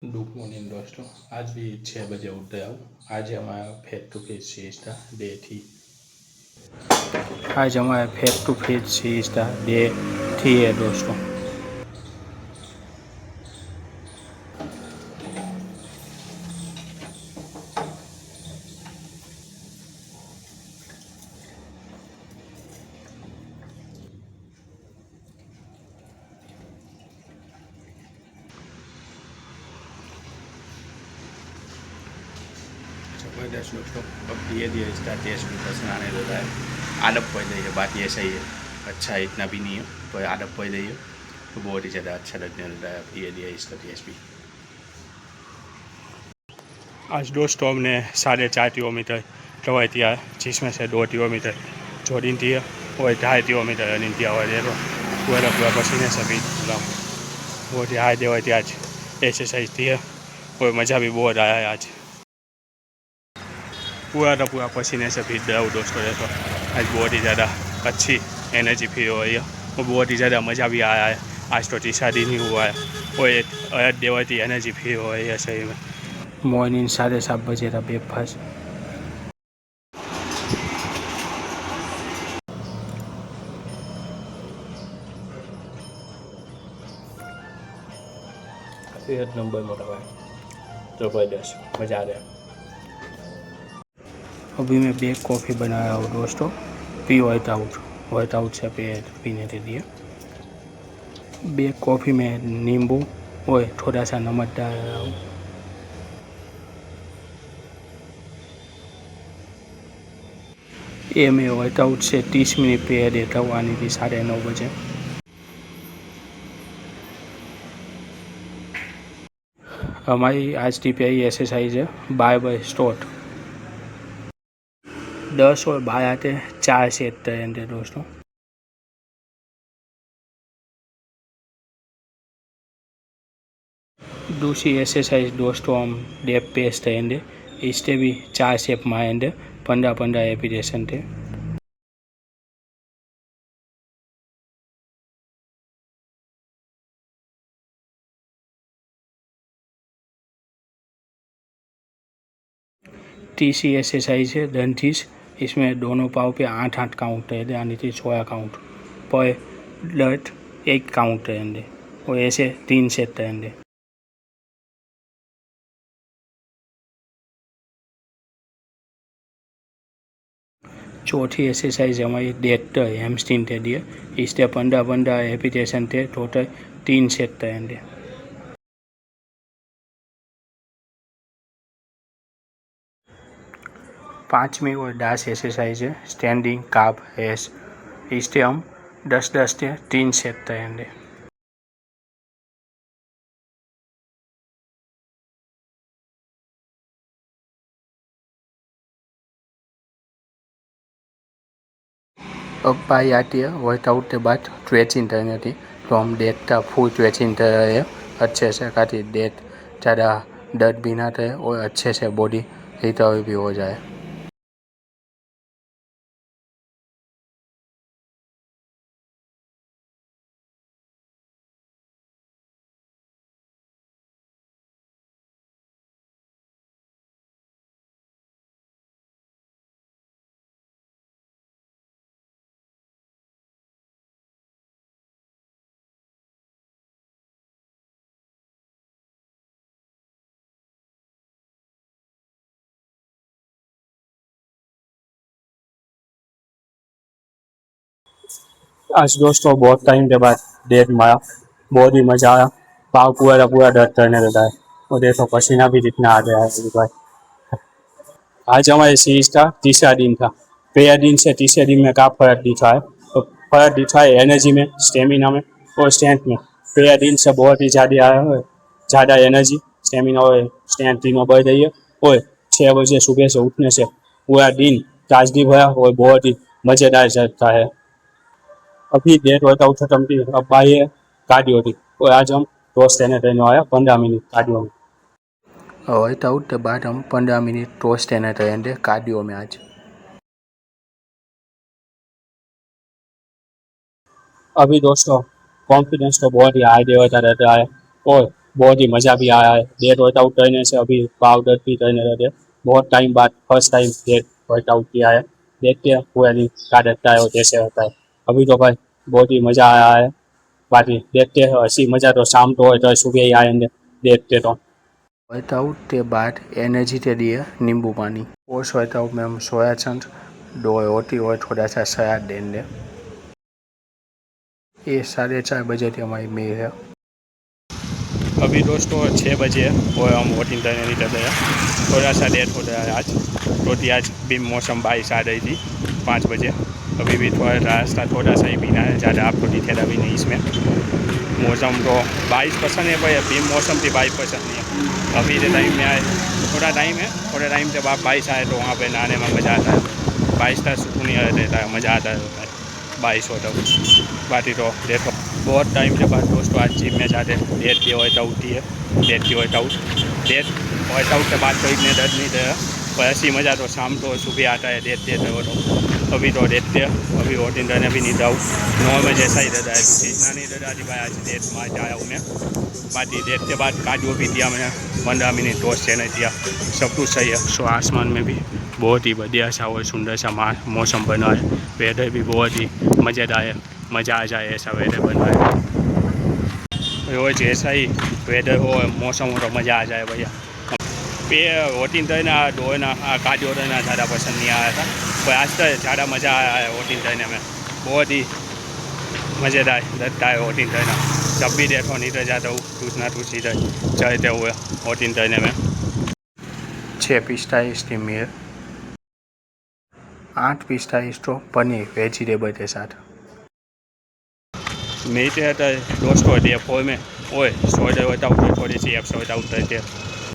Good morning दोस्तों। आज भी 6 बजे उठ गया हूँ। आज हमारा face to face series day थी। आज हमारा face to face series day थी है दोस्तों। जबरदस्त दोस्तों। अब धीरे धीरे इसका टेस्ट भी पसंद आने लगा है। आदत पड़ रही है, बात ये सही है। अच्छा है, इतना भी नहीं है, तो आदत पड़ रही है तो बहुत ही ज़्यादा अच्छा लगने लगा है। धीरे धीरे इसका टेस्ट भी। आज दोस्तों हमने 4.5 किलोमीटर दौड़ दिया है, जिसमें से 2 किलोमीटर जॉगिंग थी और 2.5 किलोमीटर रनिंग किया हुआ है। पूरा पसीने से भी बहुत ही हाई देवाई थी आज। एक्सरसाइज थी है और मज़ा भी बहुत आया है आज। पूरा पसीने से भीग गया हूँ दोस्तों। ये तो आज बहुत ही ज़्यादा अच्छी एनर्जी फील हो रही है और बहुत ही ज़्यादा मज़ा भी आया है। आज तो तीसरा दिन ही हुआ है और एक अलग देवाई एनर्जी फील हो रही है सही में। मॉर्निंग 7:30 बजे था ब्रेकफास्ट। एक नंबर मोटा भाई, जबरदस्त मज़ा आ रहा है। अभी मैं ब्लैक कॉफ़ी बनाया हूँ दोस्तों, पी वाइट आउट से पीने के लिए। ब्लैक कॉफ़ी में नींबू और थोड़ा सा नमक डाल रहा हूँ। ये मैं वर्कआउट से 30 मिनट पहले देता हूँ, आनी थी 9:30 बजे। हमारी आज की पहली एक्सरसाइज है बाय स्टोट। 10 और 12 के 4 सेट करेंगे दोस्तों। दूसरी एक्सरसाइज दोस्तों हम डेप पेस्ट करेंगे। इससे भी 4 सेट मारेंगे, 15-15 रेपिटेशन थे। तीसरी एक्सरसाइज है डंटीज। इसमें दोनों पाँव पे 8-8 काउंट रहेंगे, यानी कि 16 काउंट पर लट 1 काउंट रहेंगे और ऐसे 3 सेट रहेंगे। चौथी एक्सरसाइज हमारी डेट हैमस्ट्रिंग के लिए। इससे 15-15 रेपिटेशन थे, टोटल 3 सेट रहेंगे। पाँचवीं और लास्ट एक्सरसाइज है स्टैंडिंग काफ रेस। इससे हम 10-10 के 3 सेट रहेंगे। अब बारी आती है वर्कआउट के बाद स्ट्रेचिंग करने की। तो हम डेट का फुल स्ट्रेचिंग कर रहे हैं अच्छे से, ताकि डेट ज़्यादा दर्द भी ना करे और अच्छे से बॉडी रिकवर भी हो जाए। आज दोस्तों बहुत टाइम के बाद डेट मारा, बहुत ही मजा आया। पाव पूरा दर्द करने लगा है और देखो पसीना भी जितना आ गया है अभी भाई। आज हमारे सीरीज का तीसरा दिन था। पहले दिन से तीसरे दिन में क्या फर्क दिखा है? तो फर्क दिखा है एनर्जी में, स्टेमिना में और स्ट्रेंथ में। पहले दिन से बहुत ही ज़्यादा एनर्जी, स्टेमिना और स्ट्रेंथ तीनों बढ़ रही है। और 6 बजे सुबह से उठने से पूरा दिन ताजगी भरा और बहुत ही मज़ेदार जाता है। अभी डेट वर्कआउट खत्म की, अब भाई है कार्डियो थी और आज हम टॉस लेने ट्रेनो आया 15 मिनट कार्डियो में। वर्कआउट के बाद हम 15 मिनट टॉस लेने ट्रेन कार्डियो में आज। अभी दोस्तों कॉन्फिडेंस तो बहुत ही हाई लेवल का रहता है और बहुत ही मज़ा भी आया है। डेट वर्कआउट करने से अभी पाउडर भी करने लगे, बहुत टाइम बाद फर्स्ट टाइम डेट वर्कआउट किया है। देखते हैं पूरा दिन क्या रहता है और कैसे होता है। अभी तो भाई बहुत ही मज़ा आया है। बाकी देखते हैं, हंसी मज़ा तो शाम को हो तो सुबह ही आएंगे देखते तो। वर्कआउट के बाद एनर्जी के लिए नींबू पानी। पोस्ट वर्कआउट में हम सोया चंक्स, 2 रोटी और थोड़ा सा सलाद देंगे। ये 4:30 बजे की हमारी मील है। अभी दोस्तों 6 बजे है और हम वोटिंग करने निकल गए हैं। थोड़ा सा लेट हो गया है आज, क्योंकि आज भी मौसम बारिश आ रही थी 5 बजे। अभी भी थोड़ा रास्ता थोड़ा सा ही पीना है, ज़्यादा आपको दिखेगा भी नहीं इसमें। मौसम तो बारिश पसंद है, पर अभी मौसम की बारिश पसंद नहीं है। अभी के टाइम में आए थोड़ा टाइम है, थोड़ा टाइम जब आप बारिश आए तो वहाँ पे नहाने में मज़ा आता है। बारिश का सुकून ही रहता है, मज़ा आता है बारिश हो तो। बाकी तो देखो बहुत टाइम के बाद दोस्तों आज जिम में जाते डेट की वर्कआउट की है। डेट वर्कआउट के बाद तो इतने दर्द नहीं दे, पर ऐसी मज़ा तो शाम को सुबह आता है देखते थे वो तो। अभी तो देखते हैं, अभी और दिन रहने भी नहीं जाऊँ, 9 में जैसा ही रहता है क्योंकि इतना नहीं रहता जी भाई। आज डेट में आया हूँ मैं, बाकी डेट के बाद कार्डियो भी दिया मैंने 15 मिनट रोज से नहीं दिया, सब कुछ सही है। सो आसमान में भी बहुत ही बढ़िया सा और सुंदर सा मौसम बना है। वेदर भी बहुत ही मज़ेदार है, मज़ा आ जाए ऐसा वेदर बना है। रोज ऐसा ही वेदर हो, मौसम हो तो मज़ा आ जाए भैया। पे वोटिंग करना दौड़ना कार्डियो करना ज़्यादा पसंद नहीं आया था, पर आज तक ज़्यादा मज़ा आया है वोटिंग करने में। बहुत ही मज़ेदार लगता है वोटिंग करना। जब भी देखो नहीं तो जाता हूँ कुछ ना कुछ इधर चलते हुए वोटिंग करने में। 6:45 की मील, 8:45 तो पनीर वेजिटेबल के साथ। मेरे दोस्तों डे 4 में ओए 100 वर्कआउट थोड़ी सी एप्स वर्कआउट करते